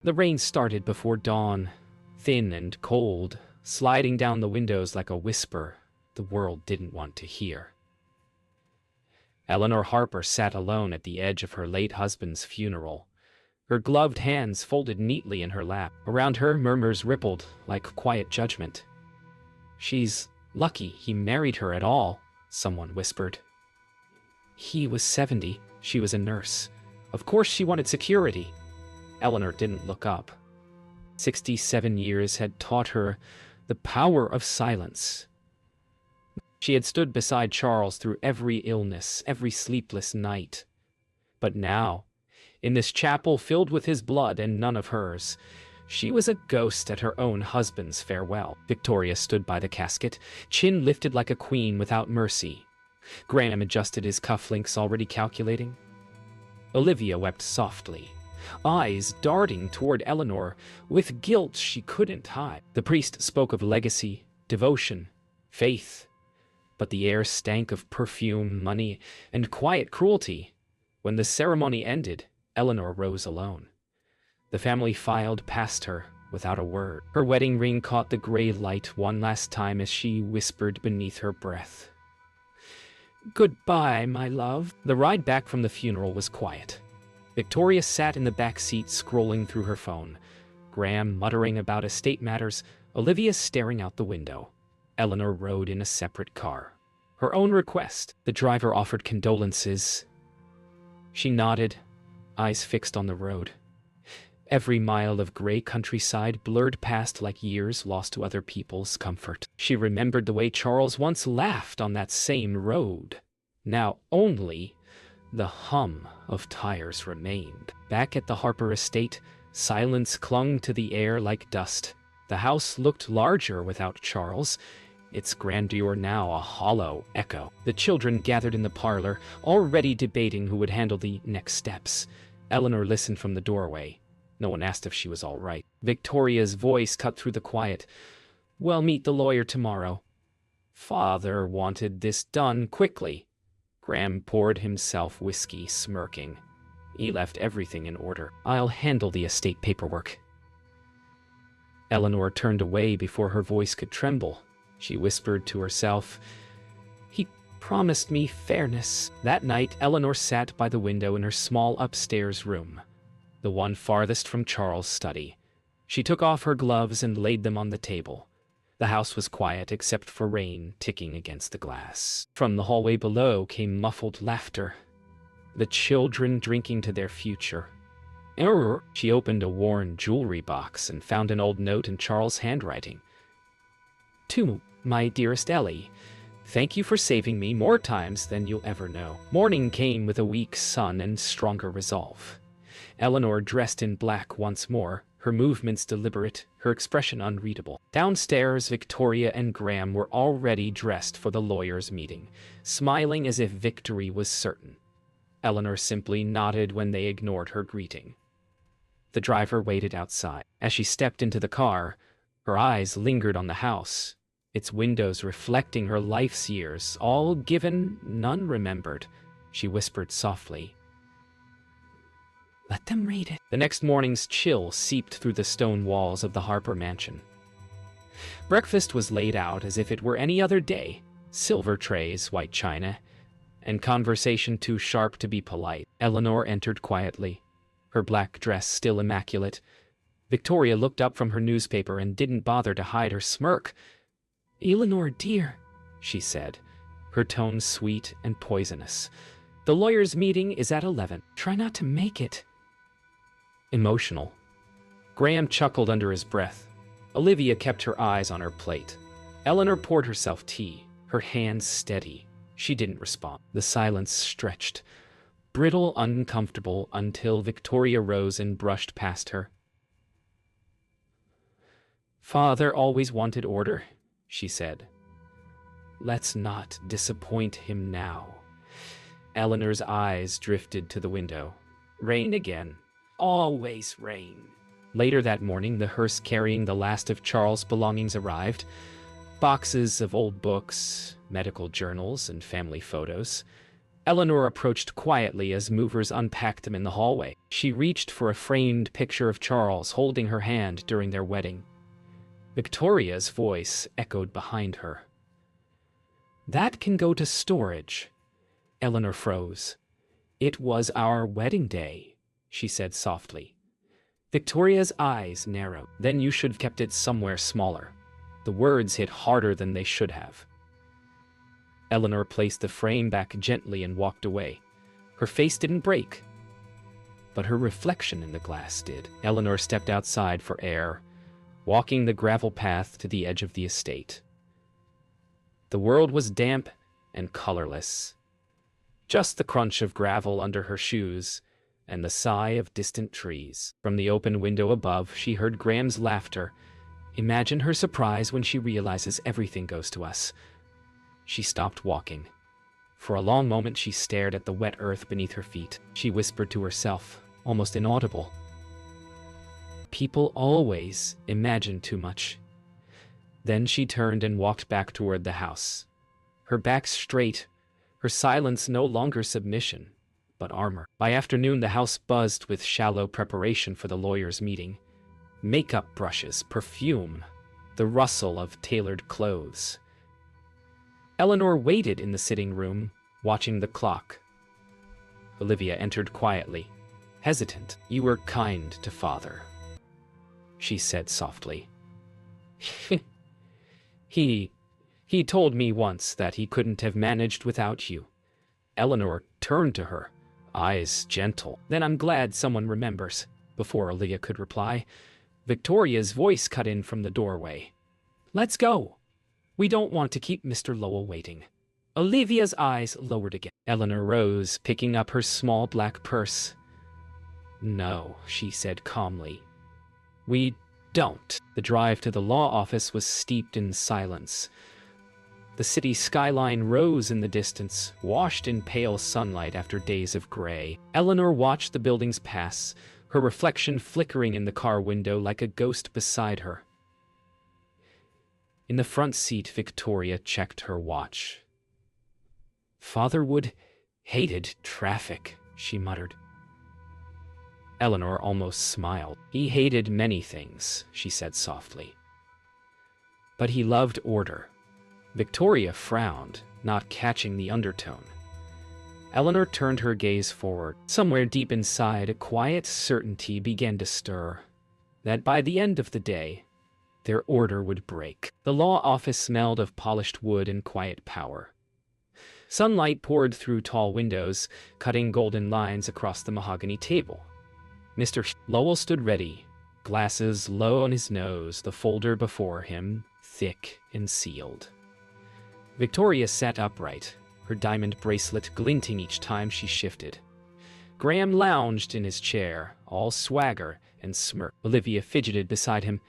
The rain started before dawn, thin and cold, sliding down the windows like a whisper the world didn't want to hear. Eleanor Harper sat alone at the edge of her late husband's funeral, her gloved hands folded neatly in her lap. Around her, murmurs rippled like quiet judgment. "She's lucky he married her at all," someone whispered. He was 70, she was a nurse. Of course she wanted security. Eleanor didn't look up. 67 years had taught her the power of silence. She had stood beside Charles through every illness, every sleepless night. But now, in this chapel filled with his blood and none of hers, she was a ghost at her own husband's farewell. Victoria stood by the casket, chin lifted like a queen without mercy. Graham adjusted his cufflinks, already calculating. Olivia wept softly, eyes darting toward Eleanor with guilt she couldn't hide. The priest spoke of legacy, devotion, faith, but the air stank of perfume, money, and quiet cruelty. When the ceremony ended, Eleanor rose alone. The family filed past her without a word. Her wedding ring caught the gray light one last time as she whispered beneath her breath, "Goodbye, my love." The ride back from the funeral was quiet. Victoria sat in the back seat scrolling through her phone, Graham muttering about estate matters, Olivia staring out the window. Eleanor rode in a separate car. Her own request. The driver offered condolences. She nodded, eyes fixed on the road. Every mile of gray countryside blurred past like years lost to other people's comfort. She remembered the way Charles once laughed on that same road. Now only the hum of tires remained. Back at the Harper estate, silence clung to the air like dust. The house looked larger without Charles, its grandeur now a hollow echo. The children gathered in the parlor, already debating who would handle the next steps. Eleanor listened from the doorway. No one asked if she was all right. Victoria's voice cut through the quiet. "We'll meet the lawyer tomorrow." Father wanted this done quickly. Graham poured himself whiskey, smirking. He left everything in order. "I'll handle the estate paperwork." Eleanor turned away before her voice could tremble. She whispered to herself, "He promised me fairness." That night, Eleanor sat by the window in her small upstairs room, the one farthest from Charles' study. She took off her gloves and laid them on the table. The house was quiet except for rain ticking against the glass. From the hallway below came muffled laughter, the children drinking to their future. Error! She opened a worn jewelry box and found an old note in Charles' handwriting. "To my dearest Ellie, thank you for saving me more times than you'll ever know." Morning came with a weak sun and stronger resolve. Eleanor dressed in black once more, her movements deliberate, her expression unreadable. Downstairs, Victoria and Graham were already dressed for the lawyer's meeting, smiling as if victory was certain. Eleanor simply nodded when they ignored her greeting. The driver waited outside. As she stepped into the car, her eyes lingered on the house, its windows reflecting her life's years, all given, none remembered. She whispered softly, "Let them read it." The next morning's chill seeped through the stone walls of the Harper mansion. Breakfast was laid out as if it were any other day, silver trays, white china, and conversation too sharp to be polite. Eleanor entered quietly, her black dress still immaculate. Victoria looked up from her newspaper and didn't bother to hide her smirk. "Eleanor, dear," she said, her tone sweet and poisonous. "The lawyer's meeting is at 11. Try not to make it emotional." Graham chuckled under his breath. Olivia kept her eyes on her plate. Eleanor poured herself tea, her hands steady. She didn't respond. The silence stretched, brittle, uncomfortable, until Victoria rose and brushed past her. "Father always wanted order," she said. "Let's not disappoint him now." Eleanor's eyes drifted to the window. Rain again. Always rain. Later that morning, the hearse carrying the last of Charles' belongings arrived. Boxes of old books, medical journals, and family photos. Eleanor approached quietly as movers unpacked them in the hallway. She reached for a framed picture of Charles holding her hand during their wedding. Victoria's voice echoed behind her. "That can go to storage." Eleanor froze. "It was our wedding day," she said softly. Victoria's eyes narrowed. "Then you should have kept it somewhere smaller." The words hit harder than they should have. Eleanor placed the frame back gently and walked away. Her face didn't break, but her reflection in the glass did. Eleanor stepped outside for air, walking the gravel path to the edge of the estate. The world was damp and colorless. Just the crunch of gravel under her shoes and the sigh of distant trees. From the open window above, she heard Graham's laughter. Imagine her surprise when she realizes everything goes to us. She stopped walking. For a long moment she stared at the wet earth beneath her feet. She whispered to herself, almost inaudible, "People always imagine too much." Then she turned and walked back toward the house. Her back straight, her silence no longer submission, but armor. By afternoon the house buzzed with shallow preparation for the lawyer's meeting. Makeup brushes, perfume, the rustle of tailored clothes. Eleanor waited in the sitting room, watching the clock. Olivia entered quietly, hesitant. "You were kind to father," she said softly. He told me once that he couldn't have managed without you." Eleanor turned to her, eyes gentle. "Then I'm glad someone remembers." Before Olivia could reply, Victoria's voice cut in from the doorway. "Let's go. We don't want to keep Mr. Lowell waiting." Olivia's eyes lowered again. Eleanor rose, picking up her small black purse. "No," she said calmly. "We don't." The drive to the law office was steeped in silence. The city skyline rose in the distance, washed in pale sunlight after days of gray. Eleanor watched the buildings pass, her reflection flickering in the car window like a ghost beside her. In the front seat, Victoria checked her watch. "Father would hated traffic," she muttered. Eleanor almost smiled. "He hated many things," she said softly. "But he loved order." Victoria frowned, not catching the undertone. Eleanor turned her gaze forward. Somewhere deep inside, a quiet certainty began to stir, that by the end of the day, their order would break. The law office smelled of polished wood and quiet power. Sunlight poured through tall windows, cutting golden lines across the mahogany table. Mr. Lowell stood ready, glasses low on his nose, the folder before him, thick and sealed. Victoria sat upright, her diamond bracelet glinting each time she shifted. Graham lounged in his chair, all swagger and smirk. Olivia fidgeted beside him.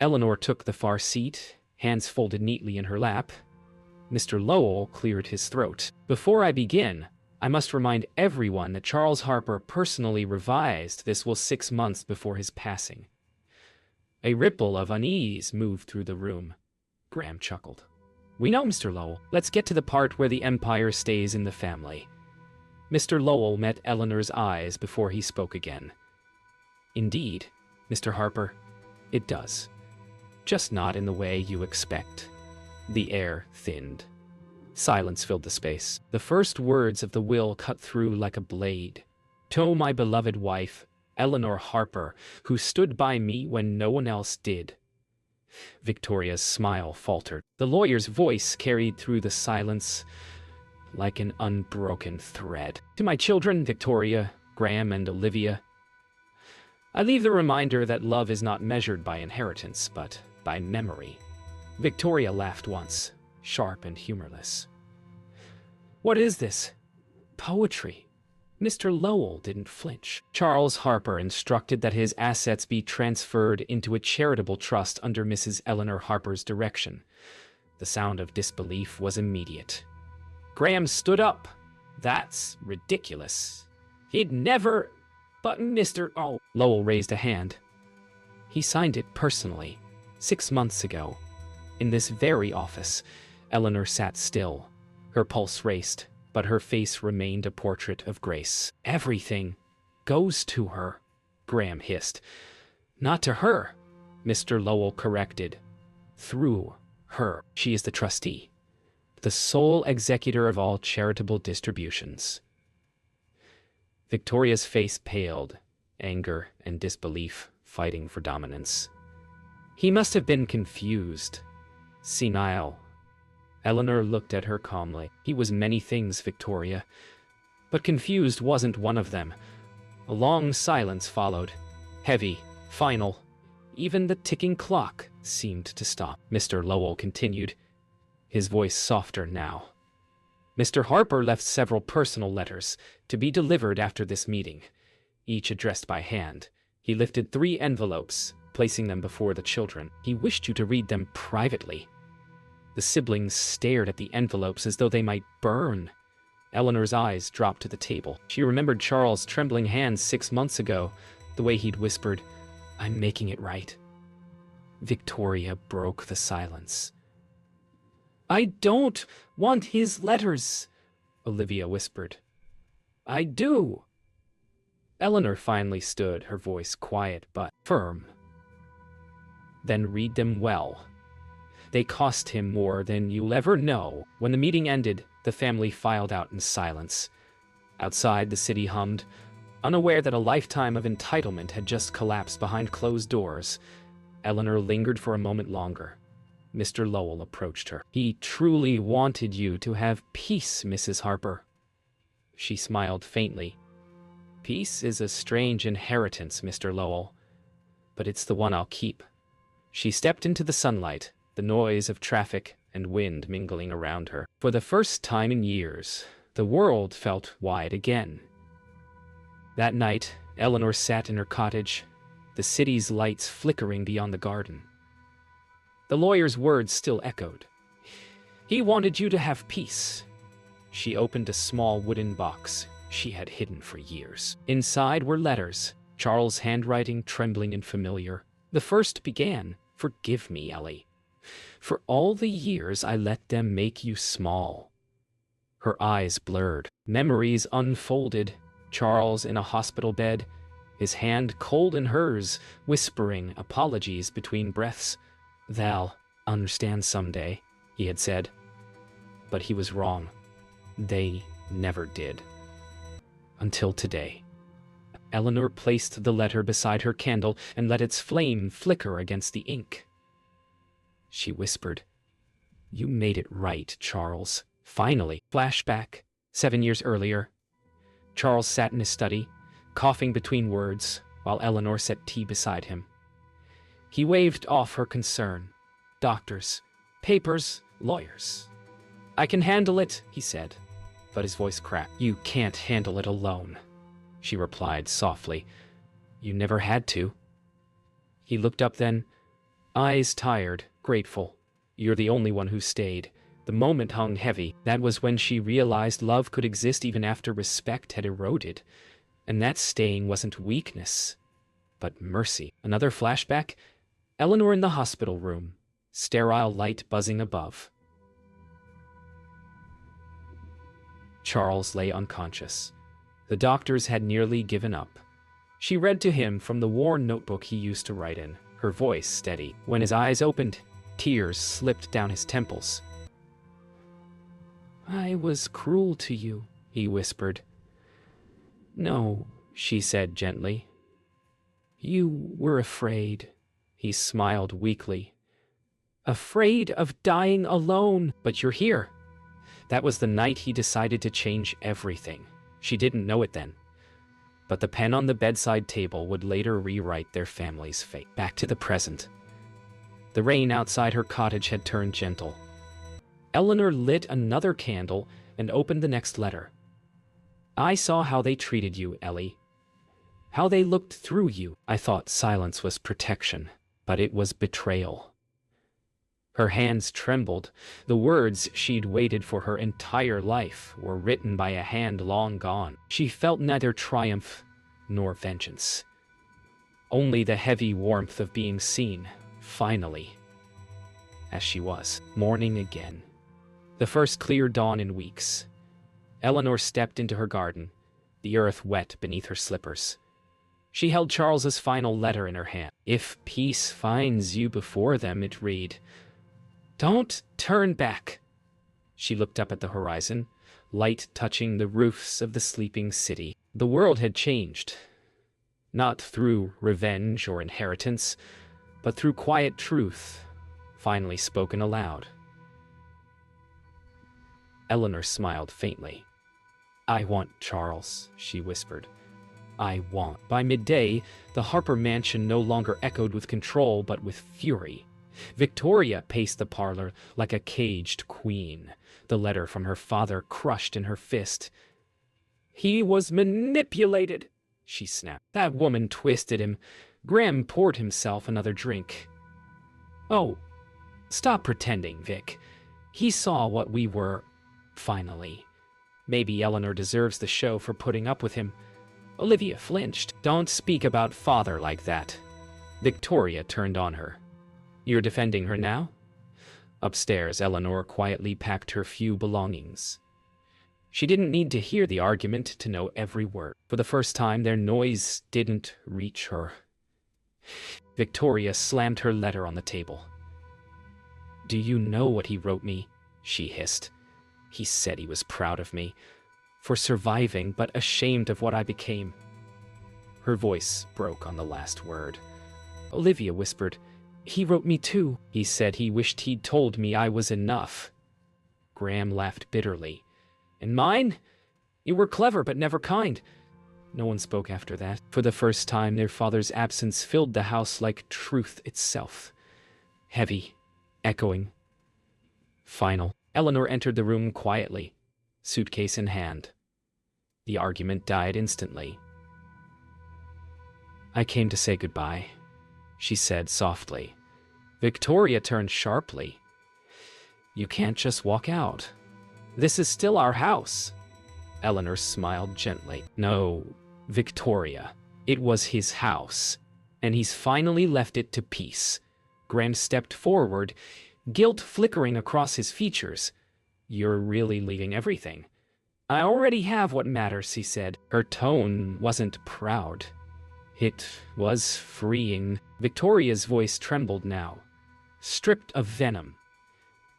Eleanor took the far seat, hands folded neatly in her lap. Mr. Lowell cleared his throat. "Before I begin, I must remind everyone that Charles Harper personally revised this will 6 months before his passing." A ripple of unease moved through the room. Graham chuckled. "We know, Mr. Lowell. Let's get to the part where the empire stays in the family." Mr. Lowell met Eleanor's eyes before he spoke again. "Indeed, Mr. Harper, it does. Just not in the way you expect." The air thinned. Silence filled the space. The first words of the will cut through like a blade. "To my beloved wife, Eleanor Harper, who stood by me when no one else did." Victoria's smile faltered. The lawyer's voice carried through the silence like an unbroken thread. "To my children, Victoria, Graham, and Olivia, I leave the reminder that love is not measured by inheritance, but by memory." Victoria laughed once, sharp and humorless. "What is this? Poetry?" Mr. Lowell didn't flinch. "Charles Harper instructed that his assets be transferred into a charitable trust under Mrs. Eleanor Harper's direction." The sound of disbelief was immediate. Graham stood up. "That's ridiculous. He'd never..." "But Mr. Oh..." Lowell raised a hand. "He signed it personally, 6 months ago. In this very office." Eleanor sat still. Her pulse raced. but her face remained a portrait of grace. "Everything goes to her," Graham hissed. "Not to her," Mr. Lowell corrected. "Through her. She is the trustee, the sole executor of all charitable distributions." Victoria's face paled, anger and disbelief fighting for dominance. He must have been confused, senile. Eleanor looked at her calmly. "He was many things, Victoria, but confused wasn't one of them." A long silence followed, heavy, final. Even the ticking clock seemed to stop. Mr. Lowell continued, his voice softer now. "Mr. Harper left several personal letters to be delivered after this meeting, each addressed by hand. He lifted 3 envelopes, placing them before the children. He wished you to read them privately." The siblings stared at the envelopes as though they might burn. Eleanor's eyes dropped to the table. She remembered Charles' trembling hands 6 months ago, the way he'd whispered, "I'm making it right." Victoria broke the silence. "I don't want his letters," Olivia whispered. "I do." Eleanor finally stood, her voice quiet but firm. "Then read them well. They cost him more than you'll ever know." When the meeting ended, the family filed out in silence. Outside, the city hummed, unaware that a lifetime of entitlement had just collapsed behind closed doors. Eleanor lingered for a moment longer. Mr. Lowell approached her. "He truly wanted you to have peace, Mrs. Harper." She smiled faintly. "Peace is a strange inheritance, Mr. Lowell, but it's the one I'll keep." She stepped into the sunlight, the noise of traffic and wind mingling around her. For the first time in years, the world felt wide again. That night, Eleanor sat in her cottage, the city's lights flickering beyond the garden. The lawyer's words still echoed. "He wanted you to have peace." She opened a small wooden box she had hidden for years. Inside were letters, Charles' handwriting trembling and familiar. The first began, "Forgive me, Ellie. For all the years I let them make you small." Her eyes blurred. Memories unfolded. Charles in a hospital bed, his hand cold in hers, whispering apologies between breaths. "They'll understand someday," he had said. But he was wrong. They never did. Until today. Eleanor placed the letter beside her candle and let its flame flicker against the ink. She whispered, "You made it right, Charles." Finally, flashback, 7 years earlier. Charles sat in his study, coughing between words, while Eleanor set tea beside him. He waved off her concern. "Doctors, papers, lawyers. I can handle it," he said, but his voice cracked. "You can't handle it alone," she replied softly. "You never had to." He looked up then, eyes tired, grateful. "You're the only one who stayed." The moment hung heavy. That was when she realized love could exist even after respect had eroded. And that staying wasn't weakness, but mercy. Another flashback. Eleanor in the hospital room, sterile light buzzing above. Charles lay unconscious. The doctors had nearly given up. She read to him from the worn notebook he used to write in, her voice steady. When his eyes opened, tears slipped down his temples. "I was cruel to you," he whispered. "No," she said gently. "You were afraid." He smiled weakly. "Afraid of dying alone. But you're here." That was the night he decided to change everything. She didn't know it then. But the pen on the bedside table would later rewrite their family's fate. Back to the present. The rain outside her cottage had turned gentle. Eleanor lit another candle and opened the next letter. "I saw how they treated you, Ellie. How they looked through you. I thought silence was protection, but it was betrayal." Her hands trembled. The words she'd waited for her entire life were written by a hand long gone. She felt neither triumph nor vengeance. Only the heavy warmth of being seen, finally, as she was, mourning again. The first clear dawn in weeks. Eleanor stepped into her garden, the earth wet beneath her slippers. She held Charles's final letter in her hand. "If peace finds you before them," it read. "Don't turn back." She looked up at the horizon, light touching the roofs of the sleeping city. The world had changed. Not through revenge or inheritance, but through quiet truth, finally spoken aloud. Eleanor smiled faintly. "I want Charles," she whispered. "I want." By midday, the Harper mansion no longer echoed with control, but with fury. Victoria paced the parlor like a caged queen, the letter from her father crushed in her fist. "He was manipulated," she snapped. "That woman twisted him." Graham poured himself another drink. "Oh, stop pretending, Vic. He saw what we were, finally. Maybe Eleanor deserves the show for putting up with him." Olivia flinched. "Don't speak about father like that." Victoria turned on her. "You're defending her now?" Upstairs, Eleanor quietly packed her few belongings. She didn't need to hear the argument to know every word. For the first time, their noise didn't reach her. Victoria slammed her letter on the table. "Do you know what he wrote me?" she hissed. "He said he was proud of me, for surviving, but ashamed of what I became." Her voice broke on the last word. Olivia whispered, "He wrote me too. He said he wished he'd told me I was enough." Graham laughed bitterly. "And mine? You were clever but never kind." No one spoke after that. For the first time, their father's absence filled the house like truth itself. Heavy, echoing, final. Eleanor entered the room quietly, suitcase in hand. The argument died instantly. "I came to say goodbye," she said softly. Victoria turned sharply. "You can't just walk out. This is still our house." Eleanor smiled gently. "No, Victoria. It was his house, and he's finally left it to peace." Graham stepped forward, guilt flickering across his features. "You're really leaving everything." "I already have what matters," he said. Her tone wasn't proud. It was freeing. Victoria's voice trembled now, stripped of venom.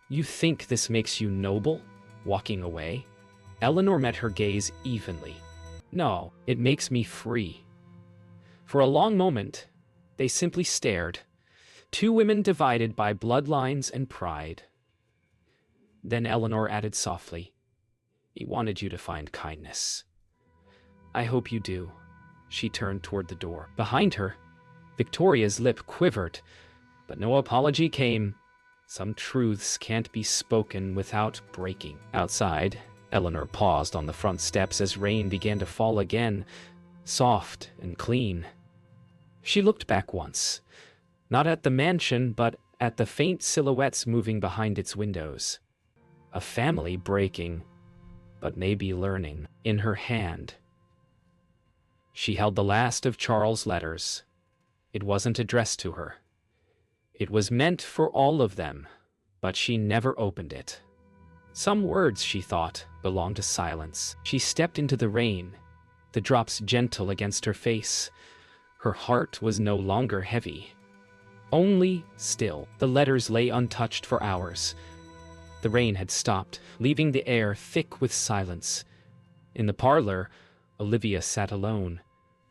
"You think this makes you noble, walking away?" Eleanor met her gaze evenly. "No, it makes me free." For a long moment, they simply stared, two women divided by bloodlines and pride. Then Eleanor added softly, "He wanted you to find kindness." "I hope you do." She turned toward the door. Behind her, Victoria's lip quivered, but no apology came. Some truths can't be spoken without breaking. Outside, Eleanor paused on the front steps as rain began to fall again, soft and clean. She looked back once, not at the mansion, but at the faint silhouettes moving behind its windows. A family breaking, but maybe learning. In her hand, she held the last of Charles' letters. It wasn't addressed to her. It was meant for all of them, but she never opened it. Some words, she thought, belonged to silence. She stepped into the rain, the drops gentle against her face. Her heart was no longer heavy, only still. The letters lay untouched for hours. The rain had stopped, leaving the air thick with silence. In the parlor, Olivia sat alone,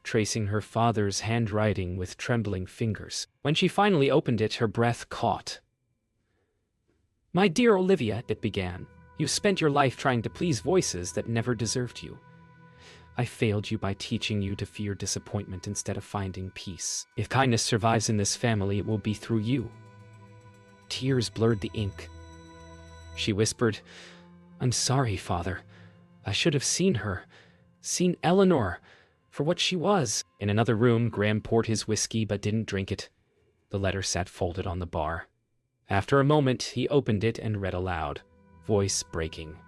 tracing her father's handwriting with trembling fingers. When she finally opened it, her breath caught. "My dear Olivia," it began, "you spent your life trying to please voices that never deserved you. I failed you by teaching you to fear disappointment instead of finding peace. If kindness survives in this family, it will be through you." Tears blurred the ink. She whispered, "I'm sorry, Father. I should have seen her, seen Eleanor, for what she was." In another room, Graham poured his whiskey but didn't drink it. The letter sat folded on the bar. After a moment, he opened it and read aloud, voice breaking.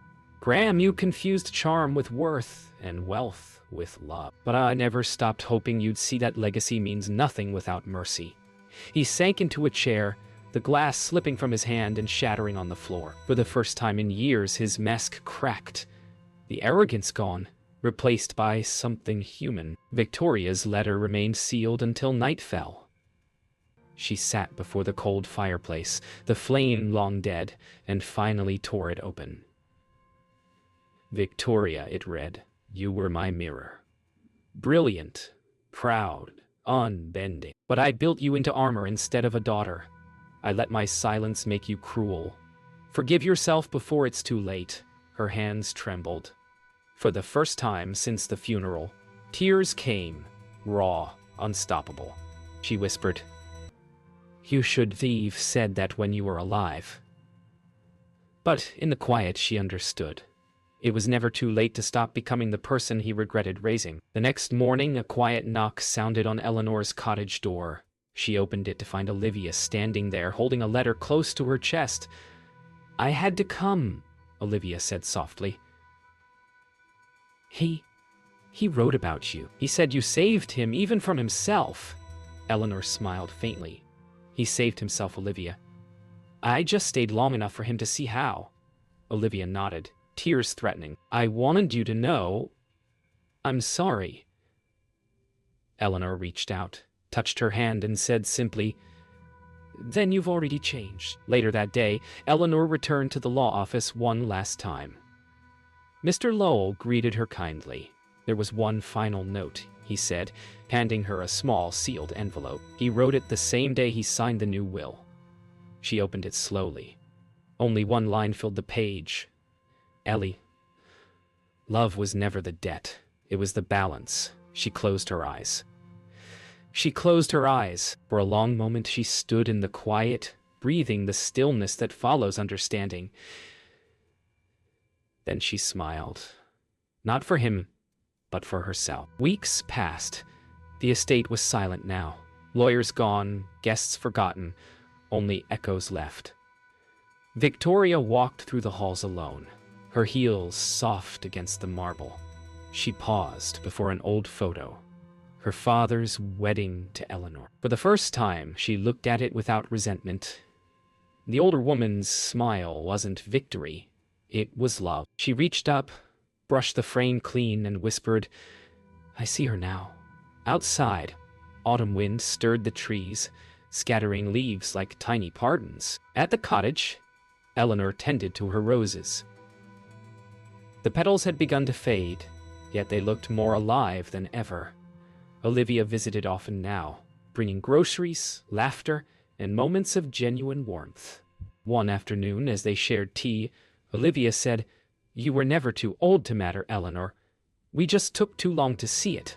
"Graham, you confused charm with worth and wealth with love. But I never stopped hoping you'd see that legacy means nothing without mercy." He sank into a chair, the glass slipping from his hand and shattering on the floor. For the first time in years, his mask cracked. The arrogance gone, replaced by something human. Victoria's letter remained sealed until night fell. She sat before the cold fireplace, the flame long dead, and finally tore it open. Victoria, it read, you were my mirror. Brilliant, proud, unbending. But I built you into armor instead of a daughter. I let my silence make you cruel. Forgive yourself before it's too late. Her hands trembled. For the first time since the funeral, tears came, raw, unstoppable. She whispered, you should have said that when you were alive. But in the quiet she understood. It was never too late to stop becoming the person he regretted raising. The next morning, a quiet knock sounded on Eleanor's cottage door. She opened it to find Olivia standing there, holding a letter close to her chest. I had to come, Olivia said softly. He wrote about you. He said you saved him, even from himself. Eleanor smiled faintly. He saved himself, Olivia. I just stayed long enough for him to see how. Olivia nodded, tears threatening. I wanted you to know. I'm sorry. Eleanor reached out, touched her hand, and said simply, then you've already changed. Later that day, Eleanor returned to the law office one last time. Mr. Lowell greeted her kindly. There was one final note, he said, handing her a small sealed envelope. He wrote it the same day he signed the new will. She opened it slowly. Only one line filled the page. Ellie, love was never the debt. It was the balance. She closed her eyes. For a long moment she stood in the quiet, breathing the stillness that follows understanding. Then she smiled. Not for him, but for herself. Weeks passed. The estate was silent now. Lawyers gone, guests forgotten, only echoes left. Victoria walked through the halls alone, her heels soft against the marble. She paused before an old photo, her father's wedding to Eleanor. For the first time, she looked at it without resentment. The older woman's smile wasn't victory, it was love. She reached up, brushed the frame clean, and whispered, I see her now. Outside, autumn wind stirred the trees, scattering leaves like tiny pardons. At the cottage, Eleanor tended to her roses. The petals had begun to fade, yet they looked more alive than ever. Olivia visited often now, bringing groceries, laughter, and moments of genuine warmth. One afternoon, as they shared tea, Olivia said, You were never too old to matter, Eleanor. We just took too long to see it.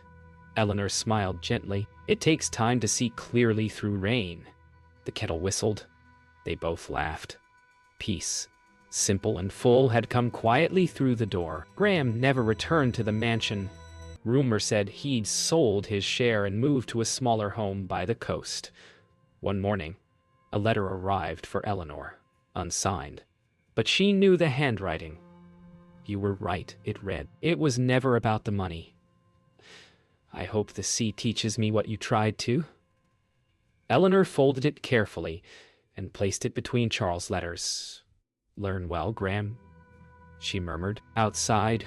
Eleanor smiled gently. It takes time to see clearly through rain. The kettle whistled. They both laughed. Peace, simple and full, had come quietly through the door. Graham never returned to the mansion. Rumor said he'd sold his share and moved to a smaller home by the coast. One morning, a letter arrived for Eleanor, unsigned. But she knew the handwriting. You were right, it read. It was never about the money. I hope the sea teaches me what you tried to. Eleanor folded it carefully and placed it between Charles' letters. Learn well, Graham, she murmured. Outside,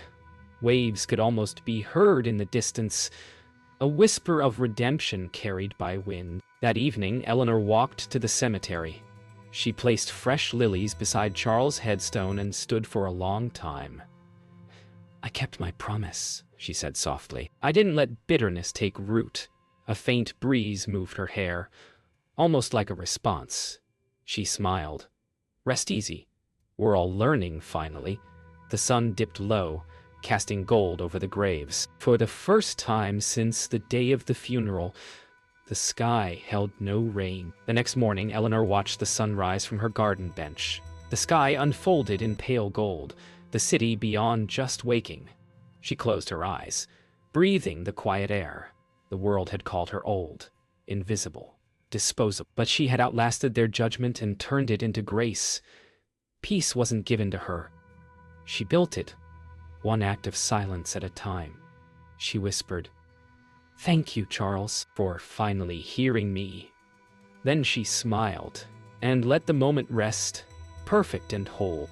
waves could almost be heard in the distance, a whisper of redemption carried by wind. That evening, Eleanor walked to the cemetery. She placed fresh lilies beside Charles' headstone and stood for a long time. I kept my promise, she said softly. I didn't let bitterness take root. A faint breeze moved her hair, almost like a response. She smiled. Rest easy. We're all learning, finally. The sun dipped low, casting gold over the graves. For the first time since the day of the funeral, the sky held no rain. The next morning, Eleanor watched the sunrise from her garden bench. The sky unfolded in pale gold, the city beyond just waking. She closed her eyes, breathing the quiet air. The world had called her old, invisible, disposable. But she had outlasted their judgment and turned it into grace. Peace wasn't given to her. She built it, one act of silence at a time. She whispered, Thank you, Charles, for finally hearing me. Then she smiled and let the moment rest, perfect and whole.